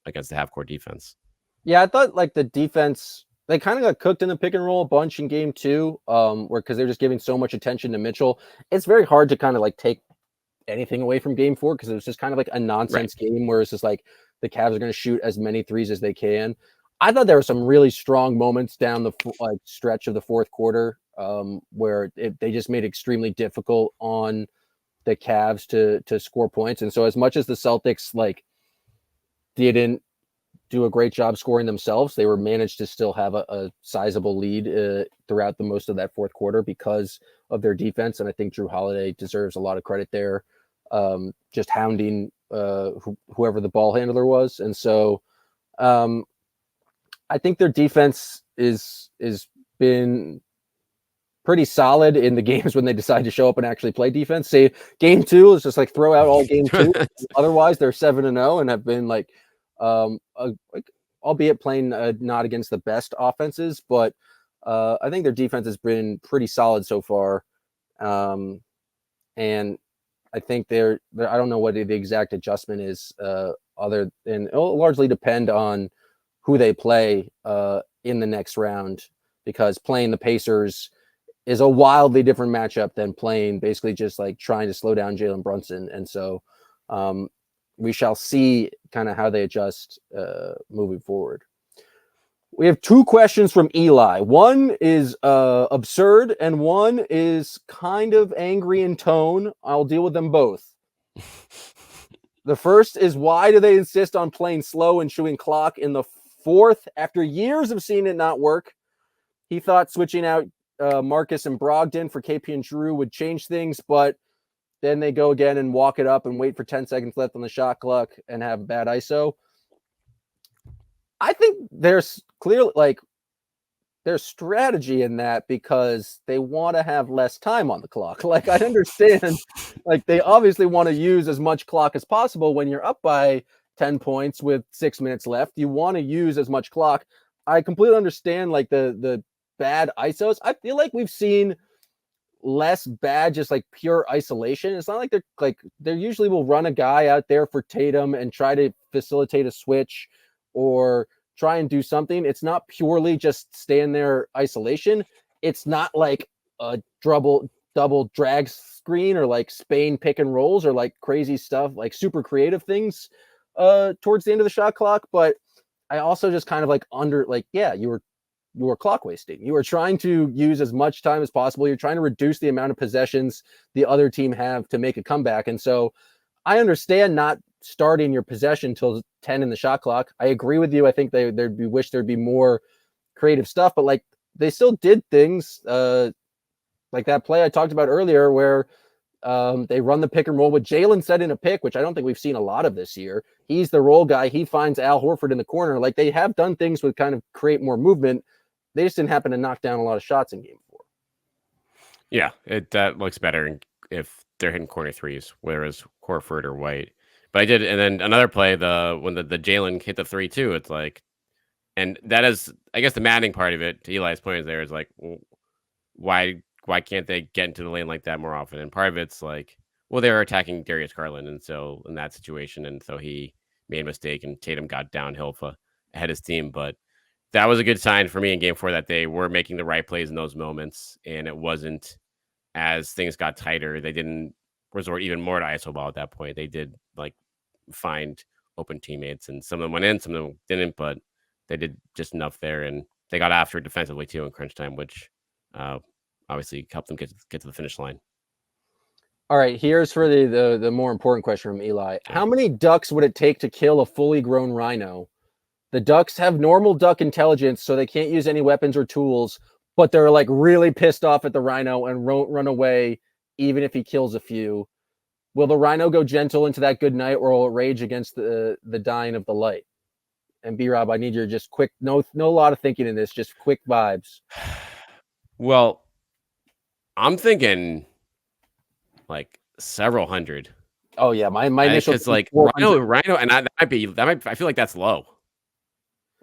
Speaker 4: against the half-court defense.
Speaker 3: Yeah, I thought the defense, they kind of got cooked in the pick and roll a bunch in Game 2, because they're just giving so much attention to Mitchell. It's very hard to kind of take anything away from Game 4, because it was just kind of a nonsense game where it's just the Cavs are going to shoot as many threes as they can. I thought there were some really strong moments down the stretch of the fourth quarter where they just made it extremely difficult on the Cavs to score points. And so as much as the Celtics didn't do a great job scoring themselves, they were managed to still have a sizable lead throughout the most of that fourth quarter because of their defense. And I think Drew Holiday deserves a lot of credit there, just hounding whoever the ball handler was. And so I think their defense is been pretty solid in the games when they decide to show up and actually play defense. Say game 2 is just throw out all game 2. Otherwise, they're 7-0 and have been albeit playing not against the best offenses, but I think their defense has been pretty solid so far. And I think they're I don't know what the exact adjustment is other than it'll largely depend on who they play in the next round, because playing the Pacers is a wildly different matchup than playing basically just trying to slow down Jalen Brunson. And so we shall see kind of how they adjust moving forward. We have 2 questions from Eli. One is absurd and one is kind of angry in tone. I'll deal with them both. The first is, why do they insist on playing slow and chewing clock in the fourth after years of seeing it not work? He thought switching out Marcus and Brogdon for KP and Drew would change things, but then they go again and walk it up and wait for 10 seconds left on the shot clock and have bad ISO. I think there's clearly there's strategy in that because they want to have less time on the clock. I understand, they obviously want to use as much clock as possible when you're up by 10 points with 6 minutes left. You want to use as much clock. I completely understand the bad ISOs. I feel like we've seen less bad, just pure isolation. It's not they usually will run a guy out there for Tatum and try to facilitate a switch or try and do something. It's not purely just stand there isolation. It's not like a double drag screen or Spain pick and rolls or crazy stuff, super creative things towards the end of the shot clock. But I also just kind of you were clock wasting. You were trying to use as much time as possible. You're trying to reduce the amount of possessions the other team have to make a comeback. And so I understand not starting your possession till 10 in the shot clock. I agree with you. I think wish there'd be more creative stuff, but they still did things like that play I talked about earlier where they run the pick and roll with Jalen setting a pick, which I don't think we've seen a lot of this year. He's the roll guy. He finds Al Horford in the corner. They have done things with kind of create more movement. They just didn't happen to knock down a lot of shots in game 4.
Speaker 4: Yeah, that looks better if they're hitting corner threes, whereas Horford or White. But I did, and then another play, when the Jalen hit the 3 too. It's and that is, I guess, the maddening part of it. To Eli's point, there is why can't they get into the lane like that more often? And part of it's they were attacking Darius Garland, and so in that situation, and so he made a mistake, and Tatum got downhill ahead of his team. But that was a good sign for me in game 4 that they were making the right plays in those moments, and it wasn't, as things got tighter, they didn't resort even more to ISO ball at that point. They did find open teammates, and some of them went in, some of them didn't, but they did just enough there, and they got after it defensively too in crunch time, which obviously helped them get to the finish line.
Speaker 3: All right, here's for the more important question from Eli. How many ducks would it take to kill a fully grown rhino? The ducks have normal duck intelligence, so they can't use any weapons or tools, but they're really pissed off at the rhino and won't run away even if he kills a few. Will the rhino go gentle into that good night, or will it rage against the dying of the light? And B-Rob, I need your just quick, no lot of thinking in this, just quick vibes.
Speaker 4: Well, I'm thinking several hundred.
Speaker 3: Oh yeah, my initial
Speaker 4: it's rhino, and I feel like that's low.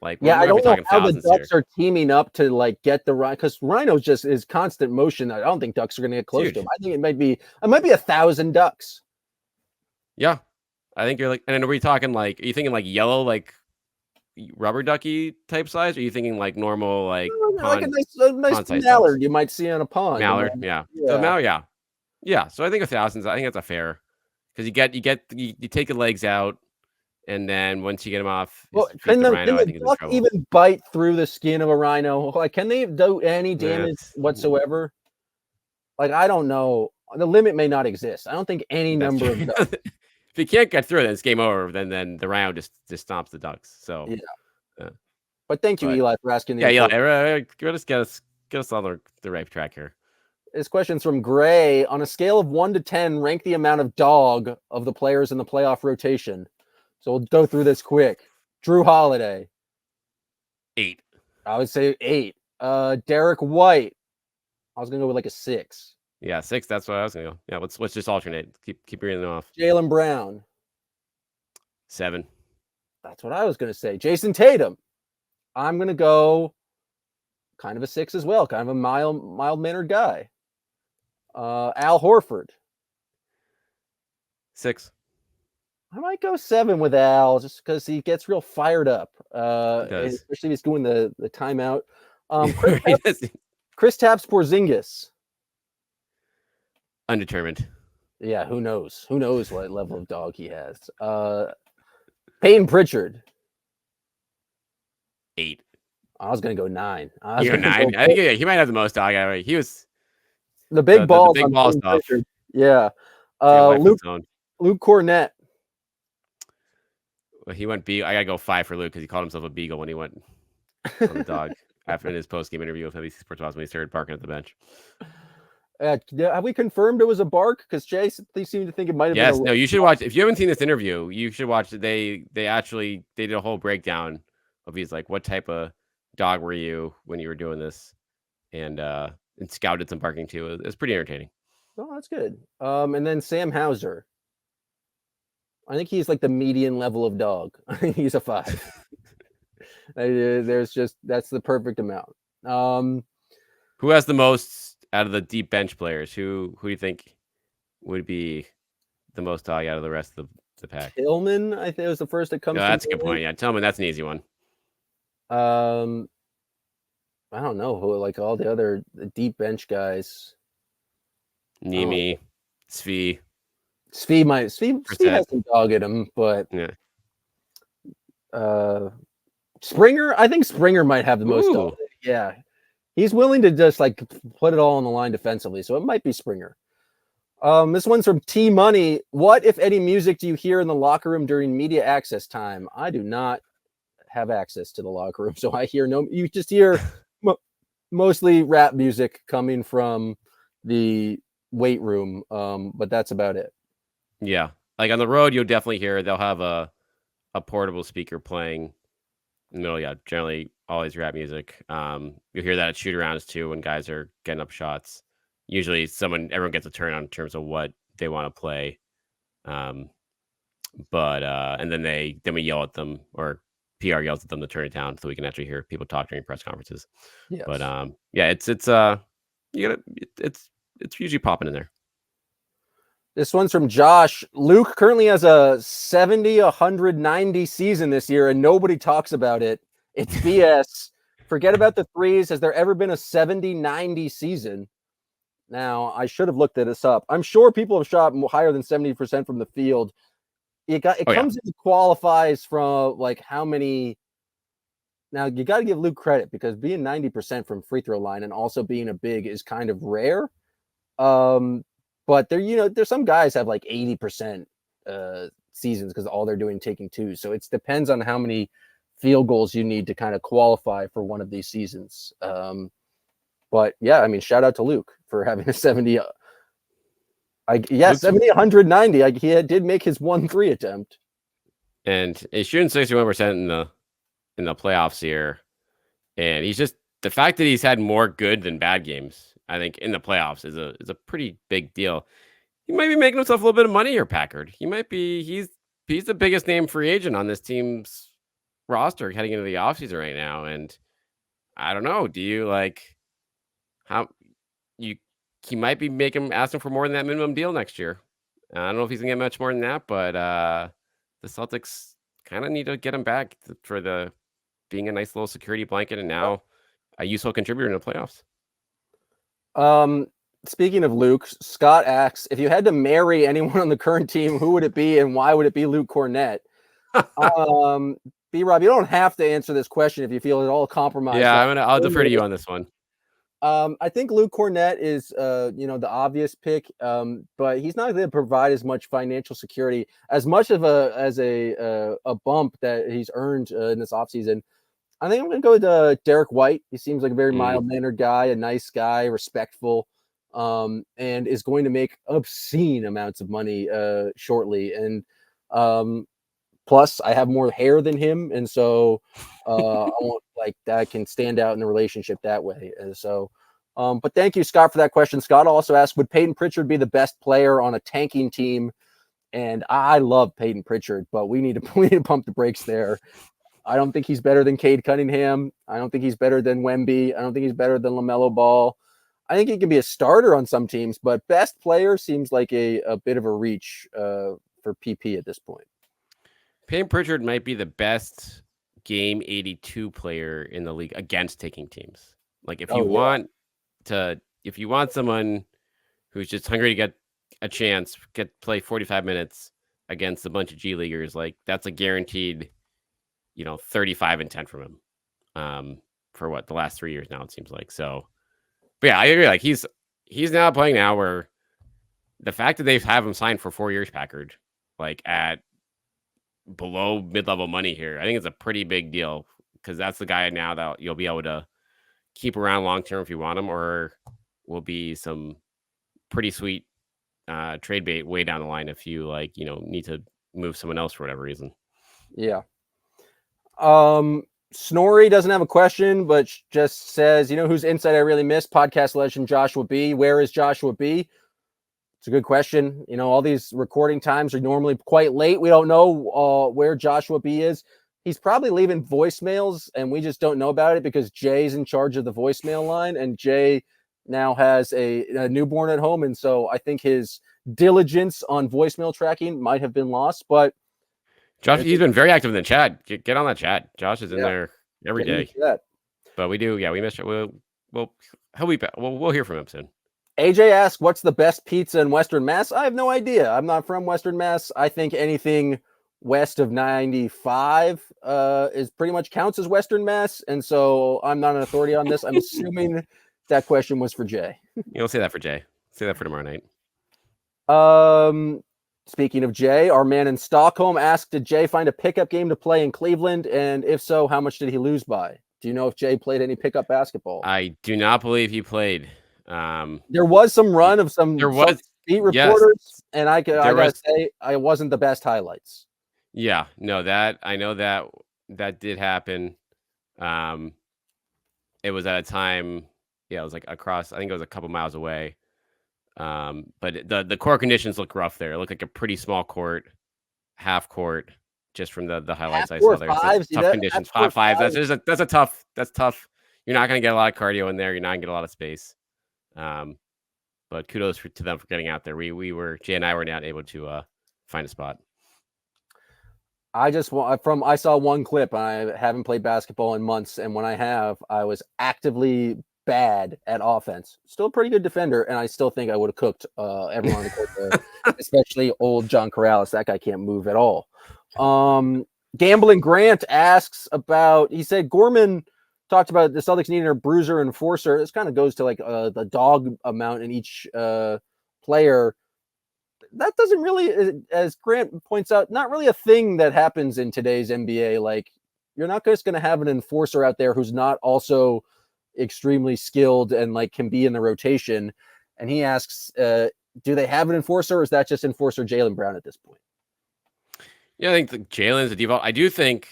Speaker 3: I don't know how the ducks are teaming up to get the rhino, because rhino just is constant motion. I don't think ducks are going to get close to him. I think it might be 1,000 ducks.
Speaker 4: Yeah, I think you're and then are we talking are you thinking yellow rubber ducky type size? Or are you thinking normal pond,
Speaker 3: a nice mallard you might see on a pond?
Speaker 4: Mallard, yeah. So now, yeah. So I think 1,000. I think that's a fair, because you take the legs out, And then once you get him off,
Speaker 3: Well,
Speaker 4: feed
Speaker 3: can
Speaker 4: the
Speaker 3: the,
Speaker 4: rhino,
Speaker 3: can
Speaker 4: I
Speaker 3: the
Speaker 4: think he's in
Speaker 3: duck
Speaker 4: trouble.
Speaker 3: even bite through the skin of a rhino? Like, can they do any damage
Speaker 4: That's
Speaker 3: whatsoever? Like, I don't know. The limit may not exist. I don't think any
Speaker 4: that's
Speaker 3: number
Speaker 4: true.
Speaker 3: of ducks.
Speaker 4: If you can't get through it, then it's game over. Then the rhino just stomps the ducks. So,
Speaker 3: Yeah. But thank you,
Speaker 4: but
Speaker 3: Eli, for asking the
Speaker 4: yeah,
Speaker 3: important.
Speaker 4: get us on the right track here.
Speaker 3: This question's from Gray. On a scale of 1 to 10, rank the amount of dog of the players in the playoff rotation. So we'll go through this quick. Drew Holiday.
Speaker 4: 8.
Speaker 3: I would say 8. Derek White. I was gonna go with like a 6.
Speaker 4: Yeah, 6. That's what I was gonna go. Yeah, let's just alternate. Keep reading them off.
Speaker 3: Jaylen Brown.
Speaker 4: 7.
Speaker 3: That's what I was gonna say. Jason Tatum. I'm gonna go kind of a 6 as well. Kind of a mild mannered guy. Al Horford.
Speaker 4: 6.
Speaker 3: I might go 7 with Al just because he gets real fired up.
Speaker 4: does.
Speaker 3: Especially if he's doing the timeout.
Speaker 4: He does.
Speaker 3: Kristaps Porzingis.
Speaker 4: Undetermined.
Speaker 3: Yeah, who knows? Who knows what level of dog he has? Peyton Pritchard.
Speaker 4: 8.
Speaker 3: I was gonna go 9.
Speaker 4: You're 9. I think he might have the most dog out of it. He was
Speaker 3: the big balls.
Speaker 4: the big
Speaker 3: on
Speaker 4: ball
Speaker 3: Peyton
Speaker 4: stuff.
Speaker 3: Pritchard. Yeah. Luke Cornett.
Speaker 4: Well, he went beagle. I gotta go 5 for Luke because he called himself a beagle when he went on the dog after his post game interview with NBC Sports when he started barking at the bench.
Speaker 3: Have we confirmed it was a bark? Because Chase, they seem to think it might have been.
Speaker 4: Yes, no, you should watch. If you haven't seen this interview, you should watch it. They did a whole breakdown of he's like, what type of dog were you when you were doing this, and scouted some barking too. It's pretty entertaining.
Speaker 3: Oh, that's good. And then Sam Hauser. I think he's like the median level of dog. I think he's a 5. That's the perfect amount.
Speaker 4: Who has the most out of the deep bench players? Who do you think would be the most dog out of the rest of the pack?
Speaker 3: Tillman, I think, was the first that comes.
Speaker 4: No, that's a good point. Yeah, Tillman, that's an easy one.
Speaker 3: I don't know who, like all the deep bench guys.
Speaker 4: Nimi, Svi.
Speaker 3: Svi has some dog in him, but
Speaker 4: yeah.
Speaker 3: Springer, I think Springer might have the most dog. Yeah. He's willing to just like put it all on the line defensively, so it might be Springer. This one's from T Money. What, if any, music do you hear in the locker room during media access time? I do not have access to the locker room, so I hear no. You just hear mostly rap music coming from the weight room, but that's about it.
Speaker 4: Yeah, like on the road, you'll definitely hear they'll have a portable speaker playing in the middle. Yeah, generally always rap music. You'll hear that at shoot-arounds too when guys are getting up shots. Usually, everyone gets a turn on in terms of what they want to play. And then we yell at them, or PR yells at them to turn it down so we can actually hear people talk during press conferences.
Speaker 3: Yes.
Speaker 4: But yeah, it's usually popping in there.
Speaker 3: This one's from Josh. Luke currently has a 70-190 season this year, and nobody talks about it. It's BS. Forget about the threes. Has there ever been a 70-90 season? Now, I should have looked this up. I'm sure people have shot higher than 70% from the field. It comes in qualifies from like how many. Now, you got to give Luke credit because being 90% from free throw line and also being a big is kind of rare. But there's some guys have like 80% seasons because all they're doing taking twos. So it depends on how many field goals you need to kind of qualify for one of these seasons. But yeah, I mean, shout out to Luke for having a 70. 70-190. He did make his 1-3 attempt,
Speaker 4: and he's shooting 61% in the playoffs here. And he's just the fact that he's had more good than bad games, I think, in the playoffs is a pretty big deal. He might be making himself a little bit of money here, Packard. He's the biggest name free agent on this team's roster heading into the offseason right now. And I don't know, do you like he might be asking for more than that minimum deal next year. I don't know if he's gonna get much more than that, but the Celtics kind of need to get him back for being a nice little security blanket and now a useful contributor in the playoffs.
Speaker 3: Speaking of Luke, Scott asks, if you had to marry anyone on the current team, who would it be and why would it be Luke Cornett? B-Rob, you don't have to answer this question if you feel at all compromised.
Speaker 4: Yeah, I'll defer to you on this one.
Speaker 3: I think Luke Cornett is, the obvious pick, but he's not going to provide as much financial security, as much of a bump that he's earned in this offseason. I think I'm going to go with Derek White. He seems like a very mild-mannered guy, a nice guy, respectful, and is going to make obscene amounts of money shortly. And plus, I have more hair than him, and so I want like that can stand out in the relationship that way. And so, but thank you, Scott, for that question. Scott also asked, would Peyton Pritchard be the best player on a tanking team? And I love Peyton Pritchard, but we need to pump the brakes there. I don't think he's better than Cade Cunningham. I don't think he's better than Wemby. I don't think he's better than LaMelo Ball. I think he can be a starter on some teams, but best player seems like a bit of a reach for PP at this point.
Speaker 4: Peyton Pritchard might be the best game 82 player in the league against taking teams. Like if you want someone who's just hungry to get a chance, play 45 minutes against a bunch of G Leaguers, like that's a guaranteed 35 and 10 from him for the last 3 years now, it seems like. So, but yeah, I agree. Like he's now playing now where the fact that they have him signed for 4 years, Packard, like at below mid-level money here, I think it's a pretty big deal because that's the guy now that you'll be able to keep around long-term if you want him, or will be some pretty sweet trade bait way down the line if you need to move someone else for whatever reason.
Speaker 3: Yeah. Snorri doesn't have a question, but just says, whose insight I really missed? Podcast legend Joshua B. Where is Joshua B? It's a good question. All these recording times are normally quite late. We don't know where Joshua B is. He's probably leaving voicemails, and we just don't know about it because Jay's in charge of the voicemail line, and Jay now has a newborn at home, and so I think his diligence on voicemail tracking might have been lost, but
Speaker 4: Josh, he's been very active in the chat. Get on that chat. Josh is in there every day. But we do, we missed it. He'll be back. We'll hear from him soon.
Speaker 3: AJ asks, what's the best pizza in Western Mass? I have no idea. I'm not from Western Mass. I think anything west of 95 is pretty much counts as Western Mass, and so I'm not an authority on this. I'm assuming that question was for Jay.
Speaker 4: You'll say that for Jay. Say that for tomorrow night.
Speaker 3: Speaking of Jay, our man in Stockholm asked, did Jay find a pickup game to play in Cleveland? And if so, how much did he lose by? Do you know if Jay played any pickup basketball?
Speaker 4: I do not believe he played.
Speaker 3: There was some run of some beat reporters, and I gotta say, I wasn't the best highlights.
Speaker 4: Yeah, no, I know that did happen. It was at a time, it was like across, I think it was a couple miles away. But the court conditions look rough there. It looked like a pretty small court, half court, just from the highlights I saw there. Tough conditions. 5-5. That's tough. You're not going to get a lot of cardio in there. You're not going to get a lot of space. But kudos to them for getting out there. Jay and I were not able to find a spot.
Speaker 3: I saw one clip. I haven't played basketball in months, and when I have, I was actively bad at offense. Still a pretty good defender, and I still think I would have cooked everyone on the court there, especially old John Corrales. That guy can't move at all. Gambling Grant asks about, he said Gorman talked about the Celtics needing a bruiser and enforcer. This kind of goes to like the dog amount in each player. That doesn't really, as Grant points out, not really a thing that happens in today's NBA. Like, you're not just going to have an enforcer out there who's not also extremely skilled and like can be in the rotation. And he asks, do they have an enforcer, or is that just enforcer Jaylen Brown at this point?
Speaker 4: Yeah, I think Jalen's a default. I do think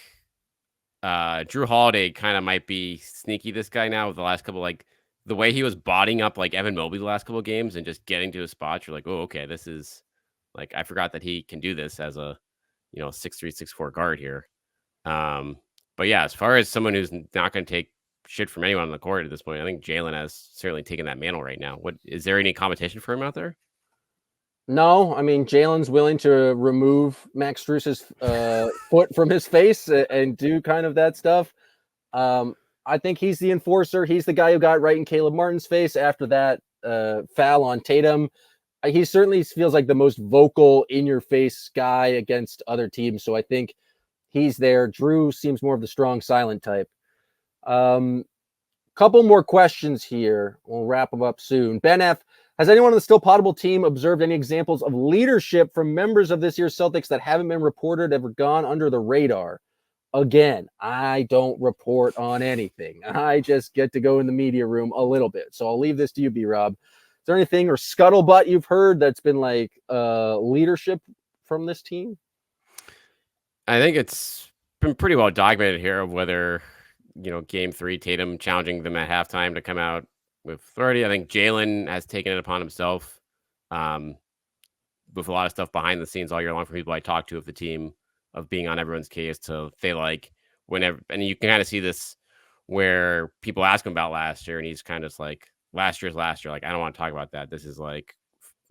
Speaker 4: Drew Holiday kind of might be sneaky, this guy now, with the last couple, like the way he was bodying up like Evan Mobley the last couple of games and just getting to his spots. You're like, oh, okay, this is like, I forgot that he can do this as a 6'3", 6'4" guard here. But yeah, as far as someone who's not going to take shit from anyone on the court at this point, I think Jalen has certainly taken that mantle right now. What is there any competition for him out there?
Speaker 3: No, I mean, Jalen's willing to remove Max Strus's foot from his face and do kind of that stuff. I think he's the enforcer. He's the guy who got right in Caleb Martin's face after that foul on Tatum. He certainly feels like the most vocal, in-your-face guy against other teams. So I think he's there. Drew seems more of the strong, silent type. Couple more questions here. We'll wrap them up soon. Ben F. Has anyone on the Still Poddable team observed any examples of leadership from members of this year's Celtics that haven't been reported, ever gone under the radar? Again, I don't report on anything. I just get to go in the media room a little bit. So I'll leave this to you, B-Rob. Is there anything or scuttlebutt you've heard that's been like leadership from this team?
Speaker 4: I think it's been pretty well documented here of whether, game 3, Tatum challenging them at halftime to come out with authority. I think Jalen has taken it upon himself with a lot of stuff behind the scenes all year long from people I talk to of the team, of being on everyone's case to say, like, whenever, and you can kind of see this where people ask him about last year and he's kind of like, last year's last year. Like, I don't want to talk about that. This is like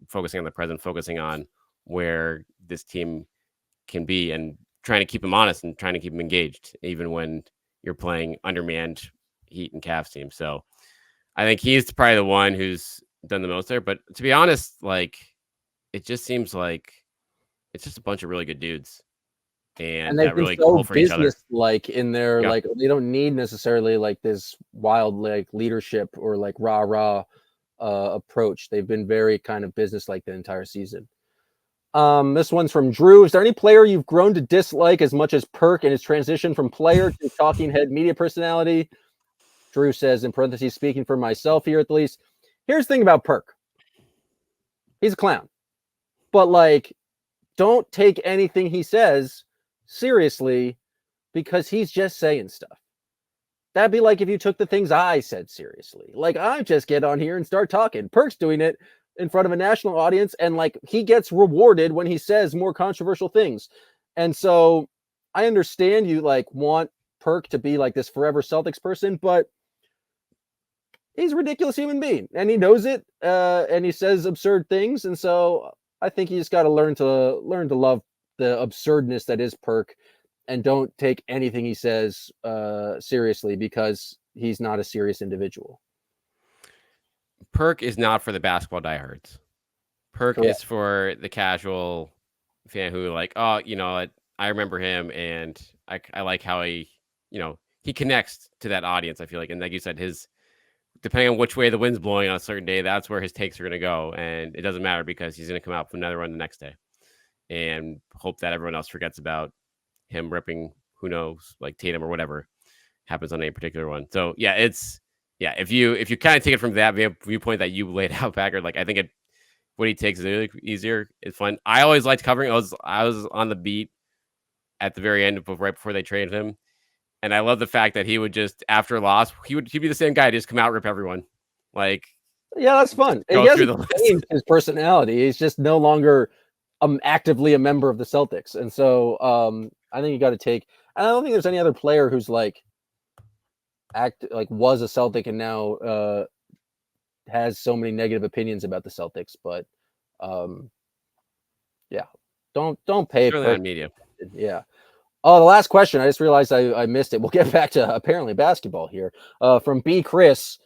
Speaker 4: focusing on the present, focusing on where this team can be and trying to keep him honest and trying to keep him engaged, even when you're playing undermanned Heat and Cavs team. So I think he's probably the one who's done the most there. But to be honest, like, it just seems like it's just a bunch of really good dudes. And
Speaker 3: they've
Speaker 4: that
Speaker 3: been
Speaker 4: really
Speaker 3: so
Speaker 4: pull for each other.
Speaker 3: Like in their like they don't need necessarily like this wild like leadership or like rah approach. They've been very kind of business like the entire season. This one's from Drew. Is there any player you've grown to dislike as much as Perk in his transition from player to talking head media personality? Drew says, in parentheses, speaking for myself here at least. Here's the thing about Perk. He's a clown. But like, don't take anything he says seriously because he's just saying stuff. That'd be like if you took the things I said seriously. Like, I just get on here and start talking. Perk's doing it in front of a national audience, and like he gets rewarded when he says more controversial things. And so I understand you like want Perk to be like this forever Celtics person, but he's a ridiculous human being and he knows it. And he says absurd things. And so I think you just got to learn to love the absurdness that is Perk and don't take anything he says seriously because he's not a serious individual.
Speaker 4: Perk is not for the basketball diehards. Perk is for the casual fan who like, oh, I remember him and I like how he connects to that audience. I feel like, and like you said, depending on which way the wind's blowing on a certain day, that's where his takes are going to go. And it doesn't matter because he's going to come out with another run the next day and hope that everyone else forgets about him ripping, who knows, like Tatum or whatever happens on any particular one. So if you kind of take it from that viewpoint that you laid out, Packard, like I think what he takes is really easier. It's fun. I always liked covering. I was on the beat at the very end right before they traded him. And I love the fact that he would just, after a loss, he'd be the same guy, just come out, rip everyone. Like,
Speaker 3: yeah, that's fun. He hasn't changed his personality. He's just no longer actively a member of the Celtics. And so I think you got to take, I don't think there's any other player who's like was a Celtic and now has so many negative opinions about the Celtics. But yeah, don't pay for
Speaker 4: media.
Speaker 3: Yeah. Oh, the last question. I just realized I missed it. We'll get back to apparently basketball here. From B. Chris.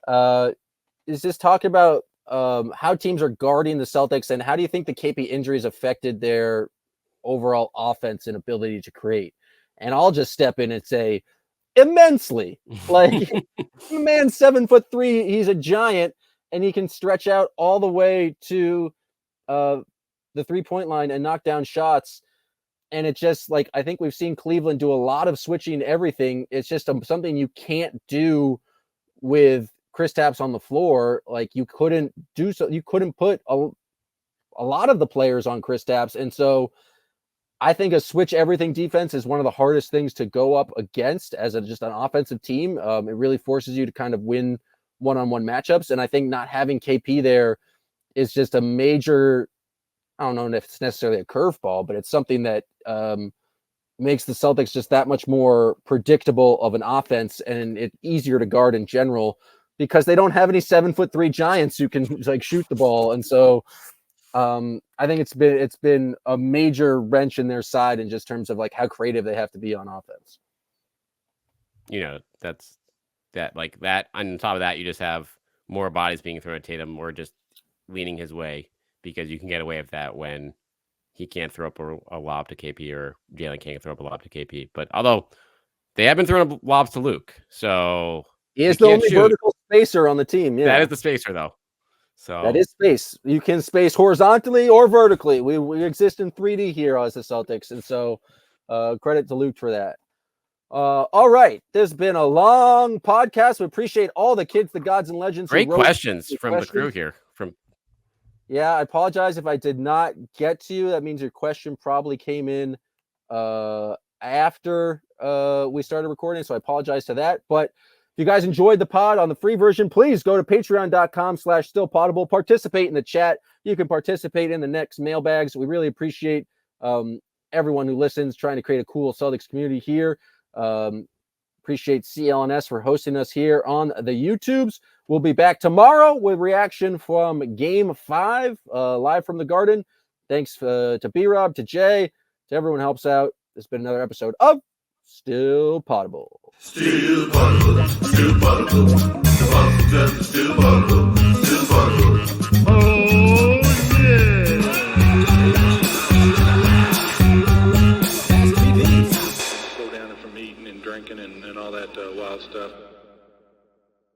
Speaker 3: Is this talking about how teams are guarding the Celtics and how do you think the KP injuries affected their overall offense and ability to create? And I'll just step in and say immensely. Like the man's 7'3", he's a giant, and he can stretch out all the way to the 3-point line and knock down shots. And it's just like, I think we've seen Cleveland do a lot of switching everything. It's just something you can't do with Kristaps on the floor. Like you couldn't do so. You couldn't put a lot of the players on Kristaps. And so I think a switch everything defense is one of the hardest things to go up against as just an offensive team. It really forces you to kind of win one-on-one matchups. And I think not having KP there is just a major, I don't know if it's necessarily a curveball, but it's something that makes the Celtics just that much more predictable of an offense and it's easier to guard in general because they don't have any 7'3" giants who can like shoot the ball. And so I think it's been a major wrench in their side in just terms of like how creative they have to be on offense.
Speaker 4: That's that like that. On top of that, you just have more bodies being thrown at Tatum or just leaning his way, because you can get away with that when he can't throw up a lob to KP or Jalen can't throw up a lob to KP. But although they have been throwing up lobs to Luke, so
Speaker 3: he is the only vertical spacer on the team. Yeah,
Speaker 4: that is the spacer though. So
Speaker 3: that is space. You can space horizontally or vertically. We exist in 3D here as the Celtics, and so credit to Luke for that. All right, this has been a long podcast. We appreciate all the kids, the gods, and legends.
Speaker 4: Great questions from the crew here.
Speaker 3: Yeah, I apologize if I did not get to you. That means your question probably came in after we started recording, so I apologize to that. But if you guys enjoyed the pod on the free version, please go to patreon.com/stillpoddable. Participate in the chat. You can participate in the next mailbags. We really appreciate everyone who listens, trying to create a cool Celtics community here. Appreciate CLNS for hosting us here on the YouTubes. We'll be back tomorrow with reaction from Game 5, live from the Garden. Thanks to B-Rob, to Jay, to everyone who helps out. This has been another episode of Still Poddable.
Speaker 1: Still Poddable, still Poddable. The Boston still Poddable, still Poddable.
Speaker 2: Oh, yeah.
Speaker 5: Slow down from eating and drinking and all that wild stuff.